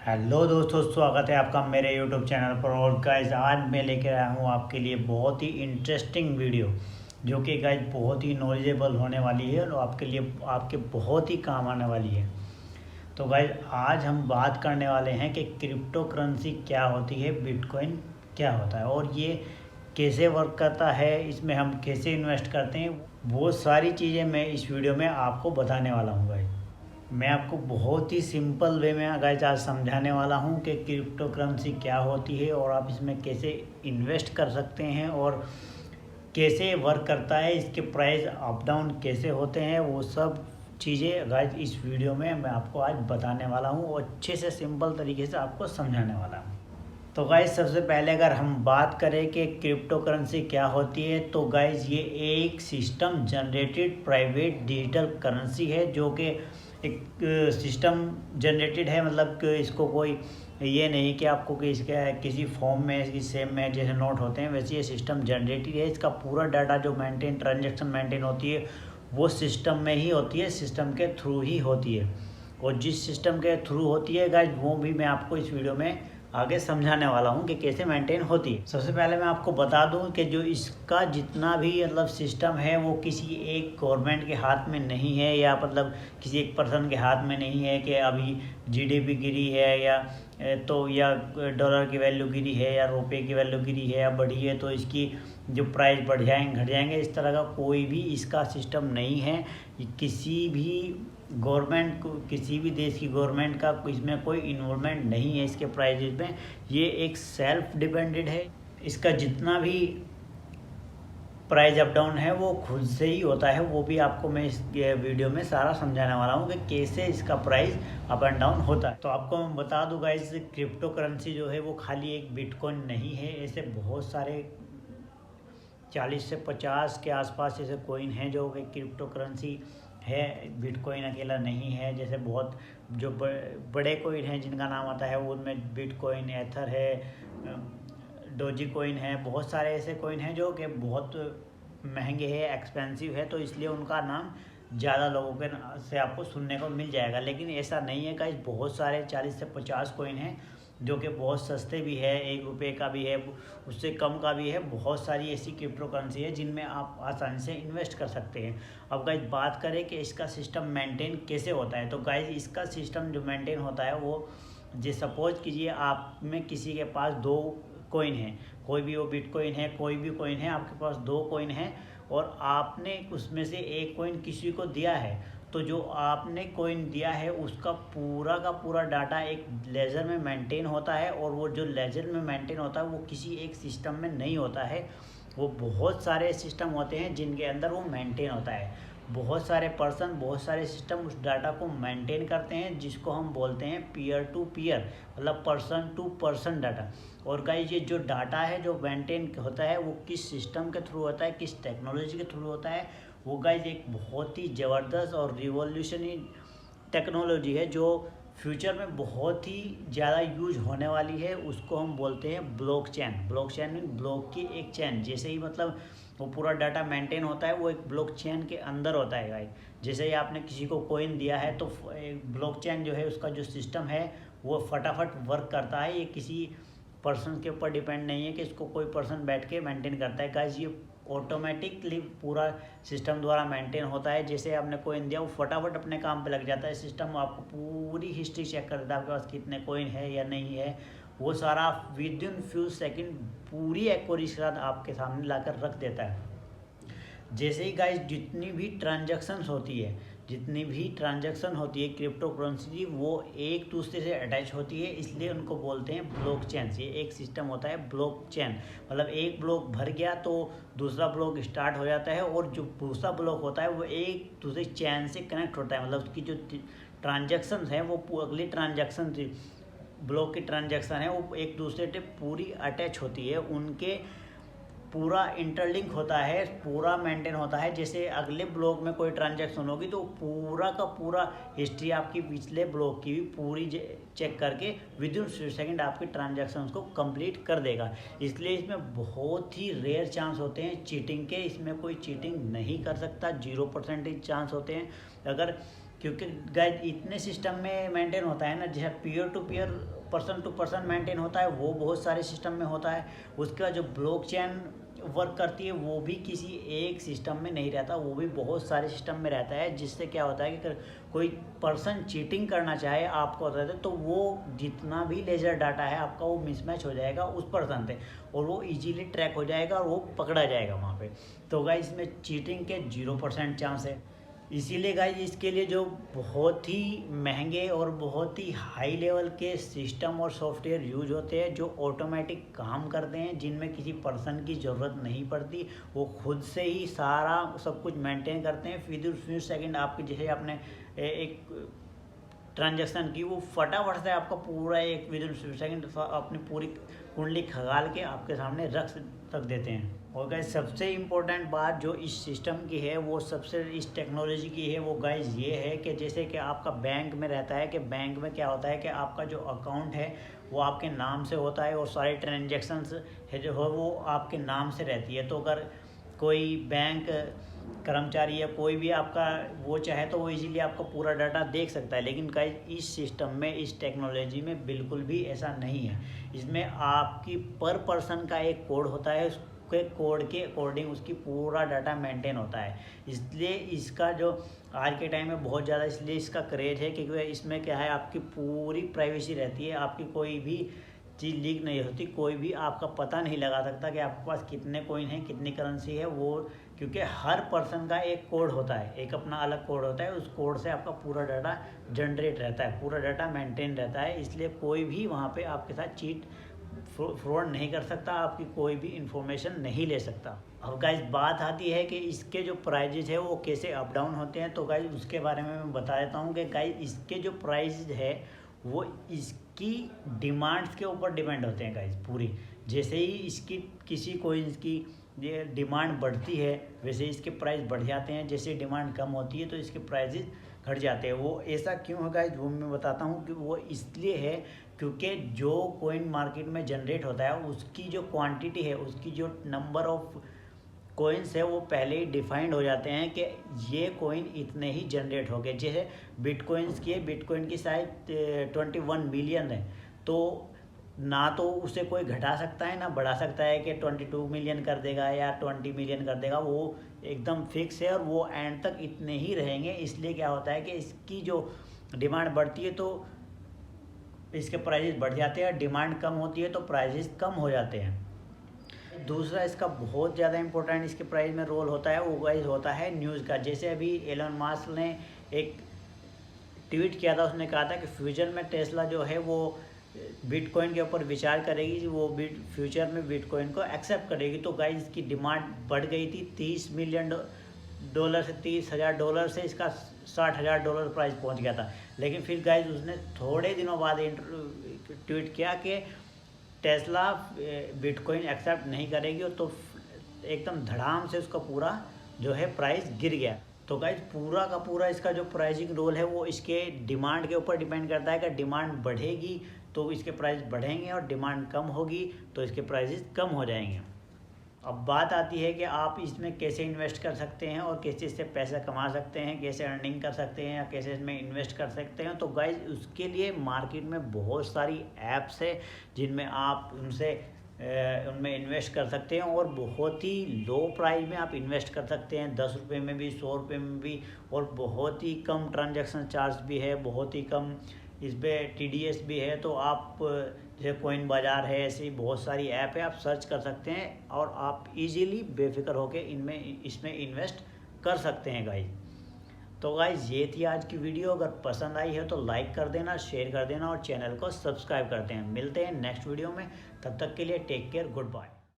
Hello दोस्तों, स्वागत है आपका मेरे यूट्यूब चैनल पर। और गाइज आज मैं लेकर आया हूँ आपके लिए बहुत ही इंटरेस्टिंग वीडियो, जो कि गाइज बहुत ही नॉलेजेबल होने वाली है और आपके लिए आपके बहुत ही काम आने वाली है। तो गाइज आज हम बात करने वाले हैं कि क्रिप्टो करेंसी क्या होती है, बिटकॉइन क्या होता है और ये कैसे वर्क करता है, इसमें हम कैसे इन्वेस्ट करते हैं, वो सारी चीज़ें मैं इस वीडियो में आपको बताने वाला हूँ गाइज। मैं आपको बहुत ही सिंपल वे में गाइस आज समझाने वाला हूं कि क्रिप्टो करेंसी क्या होती है और आप इसमें कैसे इन्वेस्ट कर सकते हैं और कैसे वर्क करता है, इसके प्राइस अप डाउन कैसे होते हैं, वो सब चीज़ें गाइस इस वीडियो में मैं आपको आज बताने वाला हूं और अच्छे से सिंपल तरीके से आपको समझाने वाला हूं। तो गाइस सबसे पहले अगर हम बात करें कि क्रिप्टो करेंसी क्या होती है, तो गाइस ये एक system generated private digital currency है, जो कि एक सिस्टम जनरेटेड है। मतलब कि इसको कोई ये नहीं कि आपको कि इसके किसी फॉर्म में इसकी सेम में जैसे नोट होते हैं वैसे ये सिस्टम जनरेटेड है। इसका पूरा डाटा जो ट्रांजेक्शन मेंटेन होती है वो सिस्टम में ही होती है, सिस्टम के थ्रू ही होती है। और जिस सिस्टम के थ्रू होती है गाइस वो भी मैं आपको इस वीडियो में आगे समझाने वाला हूँ कि कैसे मेंटेन होती है। सबसे पहले मैं आपको बता दूँ कि जो इसका जितना भी मतलब सिस्टम है वो किसी एक गवर्नमेंट के हाथ में नहीं है, या मतलब किसी एक पर्सन के हाथ में नहीं है कि अभी जीडीपी गिरी है या या डॉलर की वैल्यू गिरी है या रुपए की वैल्यू गिरी है या बढ़ी है तो इसकी जो प्राइस बढ़ जाएंगे घट जाएंगे। इस तरह का कोई भी इसका सिस्टम नहीं है। किसी भी गवर्नमेंट को, किसी भी देश की गवर्नमेंट का इसमें कोई इन्वॉल्वमेंट नहीं है इसके प्राइजेज में। ये एक सेल्फ डिपेंडेंट है। इसका जितना भी प्राइस अप डाउन है वो खुद से ही होता है, वो भी आपको मैं इस वीडियो में सारा समझाने वाला हूँ कि कैसे इसका प्राइस अप एंड डाउन होता है। तो आपको मैं बता दूँ गाइस, क्रिप्टो करेंसी जो है वो खाली एक बिटकॉइन नहीं है। ऐसे बहुत सारे 40 से 50 के आसपास ऐसे कॉइन हैं जो कि क्रिप्टो करेंसी है, बिटकॉइन अकेला नहीं है। जैसे बहुत जो बड़े कॉइन हैं जिनका नाम आता है उनमें बिटकॉइन, एथर है, डोजी कॉइन है, बहुत सारे ऐसे कॉइन हैं जो कि बहुत महंगे हैं, एक्सपेंसिव है, तो इसलिए उनका नाम ज़्यादा लोगों के से आपको सुनने को मिल जाएगा। लेकिन ऐसा नहीं है गाइस, बहुत सारे 40 से 50 कॉइन हैं जो कि बहुत सस्ते भी है, 1 रुपये का भी है, उससे कम का भी है। बहुत सारी ऐसी क्रिप्टो करेंसी है जिनमें आप आसानी से इन्वेस्ट कर सकते हैं। अब गाइस बात करें कि इसका सिस्टम मेंटेन कैसे होता है, तो गाइस इसका सिस्टम जो मेंटेन होता है वो सपोज कीजिए आप में किसी के पास 2 कॉइन है, कोई भी वो बिटकॉइन है, कोई भी कॉइन है, आपके पास 2 कॉइन है और आपने उसमें से एक कॉइन किसी को दिया है, तो जो आपने कॉइन दिया है उसका पूरा का पूरा डाटा एक लेजर में मेंटेन होता है। और वो जो लेजर में मेंटेन होता है वो किसी एक सिस्टम में नहीं होता है, वो बहुत सारे सिस्टम होते हैं जिनके अंदर वो मेंटेन होता है। बहुत सारे पर्सन, बहुत सारे सिस्टम उस डाटा को मेंटेन करते हैं, जिसको हम बोलते हैं पीयर टू पीयर, मतलब पर्सन टू पर्सन डाटा। और गाइस ये जो डाटा है जो मेंटेन होता है वो किस सिस्टम के थ्रू होता है, किस टेक्नोलॉजी के थ्रू होता है, वो गाइस एक बहुत ही ज़बरदस्त और रिवॉल्यूशनरी टेक्नोलॉजी है जो फ्यूचर में बहुत ही ज़्यादा यूज होने वाली है। उसको हम बोलते हैं ब्लॉकचेन। ब्लॉकचेन मीन ब्लॉक की एक चेन, जैसे ही मतलब वो पूरा डाटा मेंटेन होता है वो एक ब्लॉकचेन के अंदर होता है गाइस। जैसे ही आपने किसी को कॉइन दिया है तो ब्लॉकचेन जो है उसका जो सिस्टम है वो फटाफट वर्क करता है। ये किसी पर्सन के ऊपर डिपेंड नहीं है कि इसको कोई पर्सन बैठ के मेंटेन करता है गाइस, ये ऑटोमेटिकली पूरा सिस्टम द्वारा मेंटेन होता है। जैसे आपने कॉइन दिया वो फटाफट अपने काम पे लग जाता है। सिस्टम आपको पूरी हिस्ट्री चेक कर देता है, आपके पास कितने कॉइन है या नहीं है, वो सारा विद इन फ्यू सेकंड पूरी एक्यूरेसी के साथ आपके सामने लाकर रख देता है। जैसे ही गाइस जितनी भी ट्रांजैक्शन होती है क्रिप्टो करेंसी की, वो एक दूसरे से अटैच होती है, इसलिए उनको बोलते हैं ब्लॉकचेन। ये एक सिस्टम होता है ब्लॉकचेन, मतलब एक ब्लॉक भर गया तो दूसरा ब्लॉक स्टार्ट हो जाता है, और जो दूसरा ब्लॉक होता है वो एक दूसरे चैन से कनेक्ट होता है। मतलब उसकी जो ट्रांजैक्शन है वो अगली ट्रांजैक्शन ब्लॉक की ट्रांजैक्शन है वो एक दूसरे से पूरी अटैच होती है, उनके पूरा इंटरलिंक होता है, पूरा मेंटेन होता है। जैसे अगले ब्लॉक में कोई ट्रांजैक्शन होगी तो पूरा का पूरा हिस्ट्री आपकी पिछले ब्लॉक की भी पूरी चेक करके विद इन सेकेंड आपके ट्रांजैक्शन को कंप्लीट कर देगा। इसलिए इसमें बहुत ही रेयर चांस होते हैं चीटिंग के, इसमें कोई चीटिंग नहीं कर सकता, 0% चांस होते हैं। अगर क्योंकि गाइज इतने सिस्टम में मेंटेन होता है ना, जैसे peer to peer, person to person maintain होता है, वो बहुत सारे सिस्टम में होता है। उसके बाद जो ब्लॉकचेन वर्क करती है वो भी किसी एक सिस्टम में नहीं रहता, वो भी बहुत सारे सिस्टम में रहता है। जिससे क्या होता है कि कोई पर्सन चीटिंग करना चाहे आपको होता है तो वो जितना भी लेजर डाटा है आपका वो मिसमैच हो जाएगा उस पर्सन पे, और वो इजीली ट्रैक हो जाएगा और वो पकड़ा जाएगा वहाँ पे। तो गाइस इसमें चीटिंग के 0% चांस है। इसीलिए गाइस इसके लिए जो बहुत ही महंगे और बहुत ही हाई लेवल के सिस्टम और सॉफ्टवेयर यूज होते हैं, जो ऑटोमेटिक काम करते हैं, जिनमें किसी पर्सन की ज़रूरत नहीं पड़ती, वो खुद से ही सारा सब कुछ मेंटेन करते हैं। विद सेकंड आपके, जैसे आपने एक ट्रांजैक्शन की, वो फटाफट से आपका पूरा एक विद इन सेकंड अपनी पूरी कुंडली खगाल के आपके सामने रख देते हैं। और गाइज सबसे इम्पोर्टेंट बात जो इस सिस्टम की है, वो सबसे इस टेक्नोलॉजी की है, वो गाइज ये है कि जैसे कि आपका बैंक में रहता है, कि बैंक में क्या होता है कि आपका जो अकाउंट है वो आपके नाम से होता है, और सारी ट्रांजैक्शंस है जो है वो आपके नाम से रहती है। तो अगर कोई बैंक कर्मचारी या कोई भी आपका वो चाहे तो वो इजीली आपका पूरा डाटा देख सकता है। लेकिन गाइस इस सिस्टम में, इस टेक्नोलॉजी में बिल्कुल भी ऐसा नहीं है। इसमें आपकी पर पर्सन का एक कोड होता है, उसके कोड के अकॉर्डिंग उसकी पूरा डाटा मेंटेन होता है। इसलिए इसका जो आज के टाइम में बहुत ज़्यादा इसलिए इसका क्रेज है, क्योंकि इसमें क्या है, आपकी पूरी प्राइवेसी रहती है, आपकी कोई भी चीज़ लीक नहीं होती, कोई भी आपका पता नहीं लगा सकता कि आपके पास कितने कॉइन हैं, कितनी करेंसी है वो, क्योंकि हर पर्सन का एक कोड होता है, एक अपना अलग कोड होता है। उस कोड से आपका पूरा डाटा जनरेट रहता है, पूरा डाटा मेंटेन रहता है। इसलिए कोई भी वहाँ पे आपके साथ चीट फ्रॉड नहीं कर सकता, आपकी कोई भी इंफॉर्मेशन नहीं ले सकता। अब गाइस बात आती है कि इसके जो प्राइजेज है वो कैसे अप डाउन होते हैं, तो गाइस उसके बारे में मैं बता देता हूँ कि गाइस इसके जो प्राइस है वो इसकी डिमांड्स के ऊपर डिपेंड होते हैं गाइस पूरी। जैसे ही इसकी किसी कोइंस की ये डिमांड बढ़ती है, वैसे इसके प्राइस बढ़ जाते हैं। जैसे डिमांड कम होती है तो इसके प्राइसेस घट जाते हैं। वो ऐसा क्यों है गाइस, वो मैं बताता हूँ कि वो इसलिए है क्योंकि जो कोइन मार्केट में जनरेट होता है उसकी जो क्वांटिटी है, उसकी जो नंबर ऑफ कोइंस है वो पहले ही डिफाइंड हो जाते हैं कि ये कोइन इतने ही जनरेट हो गए। जैसे बिटकॉइंस की है, बिटकॉइन की शायद 21 मिलियन है, तो ना तो उसे कोई घटा सकता है ना बढ़ा सकता है कि 22 मिलियन कर देगा या 20 मिलियन कर देगा। वो एकदम फिक्स है और वो एंड तक इतने ही रहेंगे। इसलिए क्या होता है कि इसकी जो डिमांड बढ़ती है तो इसके प्राइजेस बढ़ जाते हैं, डिमांड कम होती है तो प्राइजेस कम हो जाते हैं। दूसरा इसका बहुत ज़्यादा इंपॉर्टेंट इसके प्राइस में रोल होता है, वो गाइस होता है न्यूज़ का। जैसे अभी एलन मास्क ने एक ट्वीट किया था, उसने कहा था कि फ्यूचर में टेस्ला जो है वो बिटकॉइन के ऊपर विचार करेगी, वो फ्यूचर में बिटकॉइन को एक्सेप्ट करेगी। तो गाइस इसकी डिमांड बढ़ गई थी $30 मिलियन से $30,000 से इसका $60,000 प्राइस पहुंच गया था। लेकिन फिर गाइस उसने थोड़े दिनों बाद ट्वीट किया कि टेस्ला बिटकॉइन एक्सेप्ट नहीं करेगी, और तो एकदम धड़ाम से उसका पूरा जो है प्राइस गिर गया। तो गाइज पूरा का पूरा इसका जो प्राइसिंग रोल है वो इसके डिमांड के ऊपर डिपेंड करता है कि डिमांड बढ़ेगी तो इसके प्राइस बढ़ेंगे और डिमांड कम होगी तो इसके प्राइसेस कम हो जाएंगे। अब बात आती है कि आप इसमें कैसे इन्वेस्ट कर सकते हैं और कैसे इससे पैसा कमा सकते हैं, कैसे अर्निंग कर सकते हैं या कैसे इसमें इन्वेस्ट कर सकते हैं। तो गाइज उसके लिए मार्केट में बहुत सारी ऐप्स है जिनमें आप उनमें इन्वेस्ट कर सकते हैं और बहुत ही लो प्राइस में आप इन्वेस्ट कर सकते हैं, 10 रुपये में भी, 100 रुपये में भी, और बहुत ही कम ट्रांजैक्शन चार्ज भी है, बहुत ही कम इस पर TDS भी है। तो आप जैसे कॉइन बाज़ार है, ऐसी बहुत सारी ऐप है, आप सर्च कर सकते हैं और आप इजीली बेफिक्र होकर इसमें इन्वेस्ट कर सकते हैं गाइज। तो गाइज ये थी आज की वीडियो। अगर पसंद आई है तो लाइक कर देना, शेयर कर देना और चैनल को सब्सक्राइब कर देना। मिलते हैं नेक्स्ट वीडियो में, तब तक के लिए टेक केयर, गुड बाय।